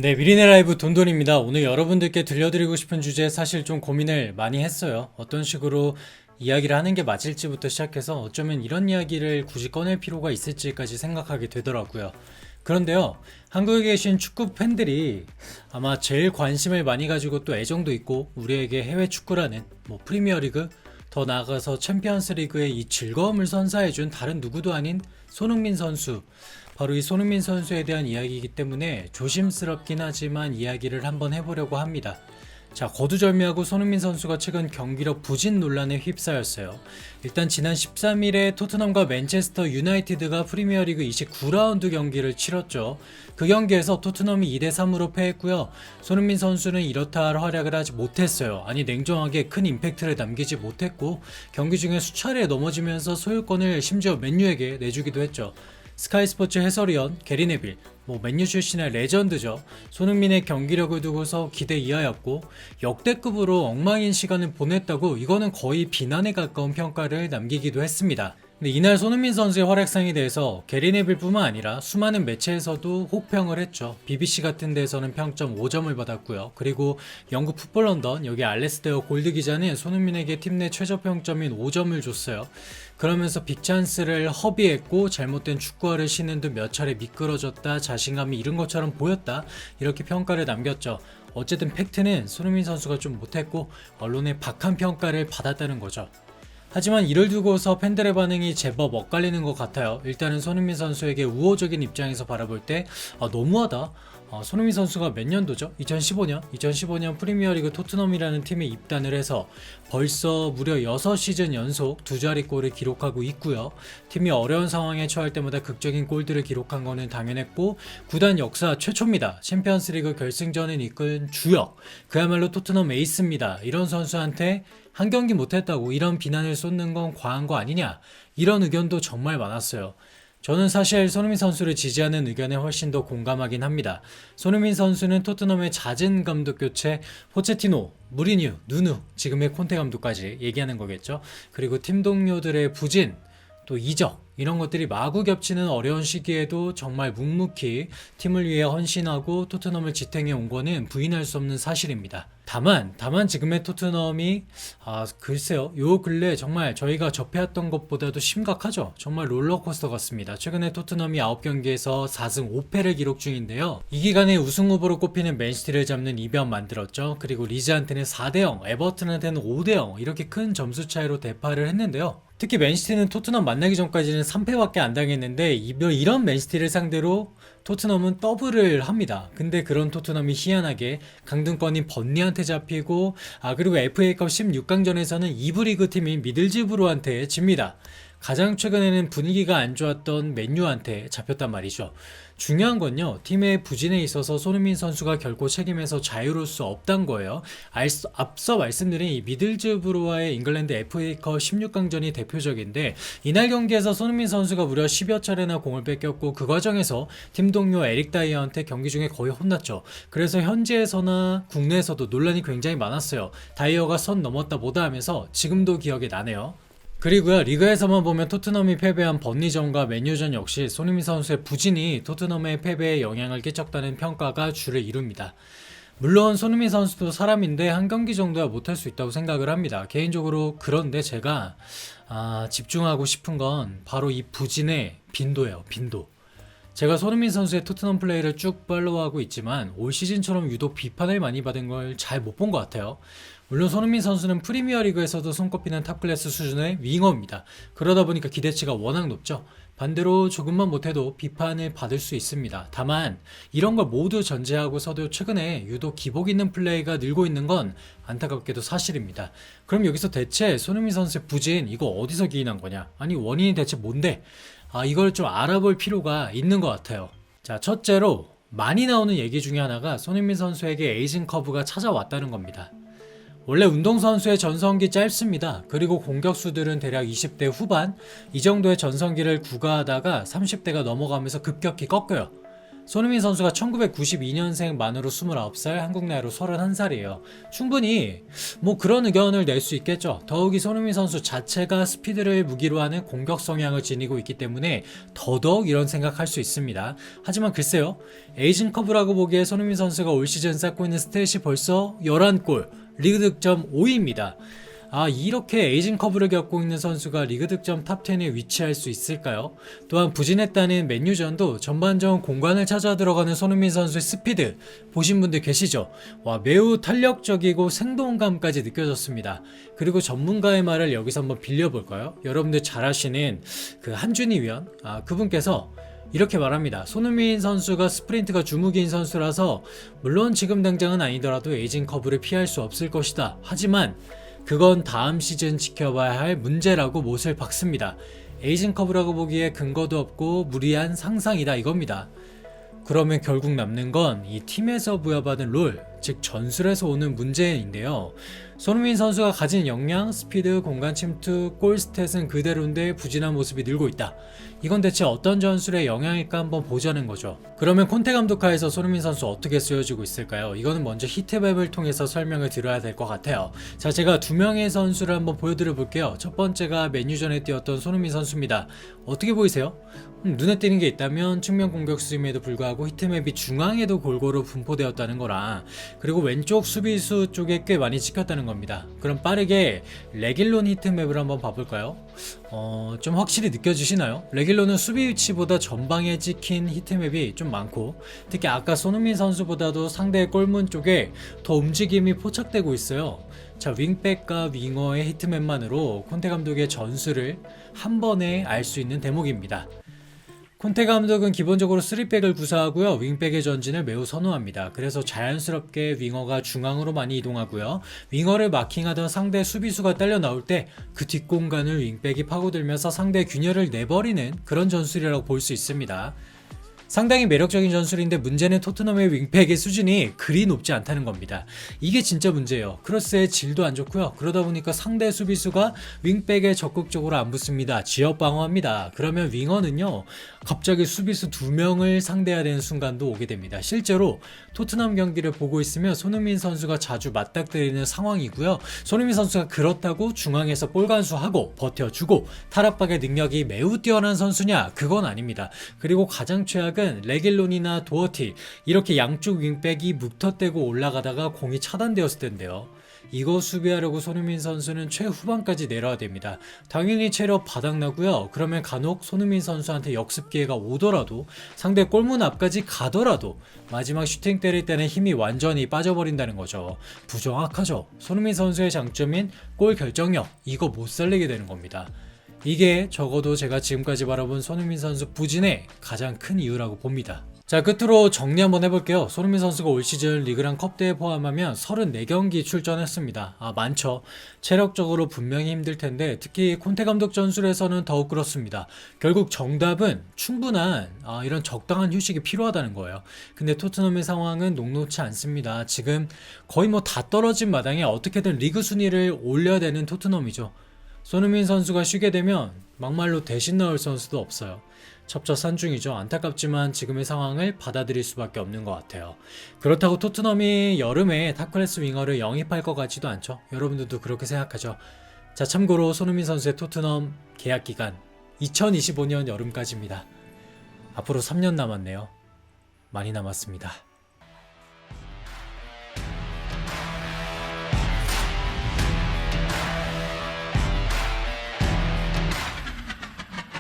네, 미리네 라이브 돈돈입니다. 오늘 여러분들께 들려드리고 싶은 주제에 사실 좀 고민을 많이 했어요. 어떤 식으로 이야기를 하는 게 맞을지부터 시작해서 어쩌면 이런 이야기를 굳이 꺼낼 필요가 있을지까지 생각하게 되더라고요. 그런데요, 한국에 계신 축구 팬들이 아마 제일 관심을 많이 가지고 또 애정도 있고 우리에게 해외 축구라는 프리미어리그, 더 나아가서 챔피언스 리그의 이 즐거움을 선사해준 다른 누구도 아닌 손흥민 선수, 바로 이 손흥민 선수에 대한 이야기이기 때문에 조심스럽긴 하지만 이야기를 한번 해보려고 합니다. 자, 거두절미하고 손흥민 선수가 최근 경기력 부진 논란에 휩싸였어요. 일단 지난 13일에 토트넘과 맨체스터 유나이티드가 프리미어리그 29라운드 경기를 치렀죠. 그 경기에서 토트넘이 2대3으로 패했고요. 손흥민 선수는 이렇다 할 활약을 하지 못했어요. 아니, 냉정하게 큰 임팩트를 남기지 못했고 경기 중에 수차례 넘어지면서 소유권을 심지어 맨유에게 내주기도 했죠. 스카이 스포츠 해설위원 게리 네빌, 맨유 출신의 레전드죠. 손흥민의 경기력을 두고서 기대 이하였고 역대급으로 엉망인 시간을 보냈다고 이거는 거의 비난에 가까운 평가를 남기기도 했습니다. 근데 이날 손흥민 선수의 활약상에 대해서 게리 네빌뿐만 아니라 수많은 매체에서도 혹평을 했죠. BBC 같은 데서는 평점 5점을 받았고요. 그리고 영국 풋볼 런던 여기 알레스테어 골드 기자는 손흥민에게 팀 내 최저 평점인 5점을 줬어요. 그러면서 빅찬스를 허비했고 잘못된 축구화를 신은 듯 몇 차례 미끄러졌다, 자신감이 잃은 것처럼 보였다, 이렇게 평가를 남겼죠. 어쨌든 팩트는 손흥민 선수가 좀 못했고 언론의 박한 평가를 받았다는 거죠. 하지만 이를 두고서 팬들의 반응이 제법 엇갈리는 것 같아요. 일단은 손흥민 선수에게 우호적인 입장에서 바라볼 때 너무하다. 손흥민 선수가 몇 년도죠? 2015년 프리미어리그 토트넘이라는 팀에 입단을 해서 벌써 무려 6시즌 연속 두 자리 골을 기록하고 있고요. 팀이 어려운 상황에 처할 때마다 극적인 골들을 기록한 거는 당연했고 구단 역사 최초입니다. 챔피언스리그 결승전을 이끈 주역, 그야말로 토트넘 에이스입니다. 이런 선수한테 한 경기 못했다고 이런 비난을 쏟는 건 과한 거 아니냐, 이런 의견도 정말 많았어요. 저는 사실 손흥민 선수를 지지하는 의견에 훨씬 더 공감하긴 합니다. 손흥민 선수는 토트넘의 잦은 감독 교체, 포체티노, 무리뉴, 누누, 지금의 콘테 감독까지 얘기하는 거겠죠. 그리고 팀 동료들의 부진, 또 이적, 이런 것들이 마구 겹치는 어려운 시기에도 정말 묵묵히 팀을 위해 헌신하고 토트넘을 지탱해 온 거는 부인할 수 없는 사실입니다. 다만 지금의 토트넘이 글쎄요, 요 근래 정말 저희가 접해왔던 것보다도 심각하죠. 정말 롤러코스터 같습니다. 최근에 토트넘이 9경기에서 4승 5패를 기록 중인데요. 이 기간에 우승 후보로 꼽히는 맨시티를 잡는 이변 만들었죠. 그리고 리즈한테는 4대0, 에버튼한테는 5대0 이렇게 큰 점수 차이로 대파를 했는데요. 특히 맨시티는 토트넘 만나기 전까지는 3패밖에 안 당했는데 이런 맨시티를 상대로 토트넘은 더블을 합니다. 근데 그런 토트넘이 희한하게 강등권인 번리한테 잡히고 그리고 FA컵 16강전에서는 2부 리그 팀인 미들즈브루한테 집니다. 가장 최근에는 분위기가 안 좋았던 맨유한테 잡혔단 말이죠. 중요한 건요, 팀의 부진에 있어서 손흥민 선수가 결코 책임에서 자유로울 수 없단 거예요. 앞서 말씀드린 이 미들즈브루와의 잉글랜드 FA컵 16강전이 대표적인데, 이날 경기에서 손흥민 선수가 무려 10여 차례나 공을 뺏겼고 그 과정에서 팀 동료 에릭 다이어한테 경기 중에 거의 혼났죠. 그래서 현지에서나 국내에서도 논란이 굉장히 많았어요. 다이어가 선 넘었다 뭐다 하면서 지금도 기억에 나네요. 그리고요, 리그에서만 보면 토트넘이 패배한 번리전과 맨유전 역시 손흥민 선수의 부진이 토트넘의 패배에 영향을 끼쳤다는 평가가 주를 이룹니다. 물론 손흥민 선수도 사람인데 한 경기 정도야 못할 수 있다고 생각을 합니다. 개인적으로. 그런데 제가 집중하고 싶은 건 바로 이 부진의 빈도예요. 빈도. 제가 손흥민 선수의 토트넘 플레이를 쭉 팔로우하고 있지만 올 시즌처럼 유독 비판을 많이 받은 걸 잘 못 본 것 같아요. 물론 손흥민 선수는 프리미어리그에서도 손꼽히는 탑클래스 수준의 윙어입니다. 그러다 보니까 기대치가 워낙 높죠. 반대로 조금만 못해도 비판을 받을 수 있습니다. 다만 이런 걸 모두 전제하고서도 최근에 유독 기복 있는 플레이가 늘고 있는 건 안타깝게도 사실입니다. 그럼 여기서 대체 손흥민 선수의 부진, 이거 어디서 기인한 거냐? 아니, 원인이 대체 뭔데? 이걸 좀 알아볼 필요가 있는 것 같아요. 자, 첫째로 많이 나오는 얘기 중에 하나가 손흥민 선수에게 에이징 커브가 찾아왔다는 겁니다. 원래 운동선수의 전성기 짧습니다. 그리고 공격수들은 대략 20대 후반 이 정도의 전성기를 구가하다가 30대가 넘어가면서 급격히 꺾여요. 손흥민 선수가 1992년생 만으로 29살, 한국 나이로 31살이에요. 충분히 뭐 그런 의견을 낼 수 있겠죠. 더욱이 손흥민 선수 자체가 스피드를 무기로 하는 공격 성향을 지니고 있기 때문에 더더욱 이런 생각할 수 있습니다. 하지만 글쎄요, 에이징 커브라고 보기에 손흥민 선수가 올 시즌 쌓고 있는 스탯이 벌써 11골, 리그 득점 5위입니다. 이렇게 에이징 커브를 겪고 있는 선수가 리그 득점 탑 10에 위치할 수 있을까요? 또한 부진했다는 맨유전도 전반전 공간을 찾아 들어가는 손흥민 선수의 스피드 보신 분들 계시죠? 매우 탄력적이고 생동감까지 느껴졌습니다. 그리고 전문가의 말을 여기서 한번 빌려볼까요? 여러분들 잘 아시는 그 한준희 위원, 그분께서 이렇게 말합니다. 손흥민 선수가 스프린트가 주무기인 선수라서 물론 지금 당장은 아니더라도 에이징 커브를 피할 수 없을 것이다. 하지만 그건 다음 시즌 지켜봐야 할 문제라고 못을 박습니다. 에이징 커브라고 보기에 근거도 없고 무리한 상상이다 이겁니다. 그러면 결국 남는 건 이 팀에서 부여받은 롤, 즉 전술에서 오는 문제인데요. 손흥민 선수가 가진 역량, 스피드, 공간 침투, 골 스탯은 그대로인데 부진한 모습이 늘고 있다. 이건 대체 어떤 전술의 영향일까 한번 보자는 거죠. 그러면 콘테 감독 하에서 손흥민 선수 어떻게 쓰여지고 있을까요? 이거는 먼저 히트맵을 통해서 설명을 드려야 될 것 같아요. 자, 제가 두 명의 선수를 한번 보여드려 볼게요. 첫 번째가 맨유전에 뛰었던 손흥민 선수입니다. 어떻게 보이세요? 눈에 띄는 게 있다면 측면 공격수임에도 불구하고 히트맵이 중앙에도 골고루 분포되었다는 거랑, 그리고 왼쪽 수비수 쪽에 꽤 많이 찍혔다는 겁니다. 그럼 빠르게 레길론 히트맵을 한번 봐볼까요? 좀 확실히 느껴지시나요? 레길론은 수비 위치보다 전방에 찍힌 히트맵이 좀 많고, 특히 아까 손흥민 선수보다도 상대의 골문 쪽에 더 움직임이 포착되고 있어요. 자, 윙백과 윙어의 히트맵만으로 콘테 감독의 전술을 한 번에 알 수 있는 대목입니다. 콘테 감독은 기본적으로 3백을 구사하고요. 윙백의 전진을 매우 선호합니다. 그래서 자연스럽게 윙어가 중앙으로 많이 이동하고요. 윙어를 마킹하던 상대 수비수가 딸려 나올 때 그 뒷공간을 윙백이 파고들면서 상대의 균열을 내버리는 그런 전술이라고 볼 수 있습니다. 상당히 매력적인 전술인데 문제는 토트넘의 윙백의 수준이 그리 높지 않다는 겁니다. 이게 진짜 문제예요. 크로스의 질도 안 좋고요. 그러다 보니까 상대 수비수가 윙백에 적극적으로 안 붙습니다. 지역 방어합니다. 그러면 윙어는요, 갑자기 수비수 2명을 상대해야 되는 순간도 오게 됩니다. 실제로 토트넘 경기를 보고 있으면 손흥민 선수가 자주 맞닥뜨리는 상황이고요. 손흥민 선수가 그렇다고 중앙에서 볼 간수하고 버텨주고 탈압박의 능력이 매우 뛰어난 선수냐? 그건 아닙니다. 그리고 가장 최악은 레길론이나 도어티, 이렇게 양쪽 윙백이 묵터대고 올라가다가 공이 차단되었을 텐데요. 이거 수비하려고 손흥민 선수는 최후반까지 내려야 됩니다. 당연히 체력 바닥나고요. 그러면 간혹 손흥민 선수한테 역습 기회가 오더라도, 상대 골문 앞까지 가더라도 마지막 슈팅 때릴 때는 힘이 완전히 빠져버린다는 거죠. 부정확하죠. 손흥민 선수의 장점인 골 결정력, 이거 못 살리게 되는 겁니다. 이게 적어도 제가 지금까지 바라본 손흥민 선수 부진의 가장 큰 이유라고 봅니다. 자, 끝으로 정리 한번 해볼게요. 손흥민 선수가 올 시즌 리그랑 컵대회 포함하면 34경기 출전했습니다. 많죠. 체력적으로 분명히 힘들 텐데 특히 콘테 감독 전술에서는 더욱 그렇습니다. 결국 정답은 충분한 이런 적당한 휴식이 필요하다는 거예요. 근데 토트넘의 상황은 녹록치 않습니다. 지금 거의 뭐 다 떨어진 마당에 어떻게든 리그 순위를 올려야 되는 토트넘이죠. 손흥민 선수가 쉬게 되면 막말로 대신 나올 선수도 없어요. 첩첩산중이죠. 안타깝지만 지금의 상황을 받아들일 수밖에 없는 것 같아요. 그렇다고 토트넘이 여름에 탑클래스 윙어를 영입할 것 같지도 않죠. 여러분들도 그렇게 생각하죠. 자, 참고로 손흥민 선수의 토트넘 계약 기간 2025년 여름까지입니다. 앞으로 3년 남았네요. 많이 남았습니다.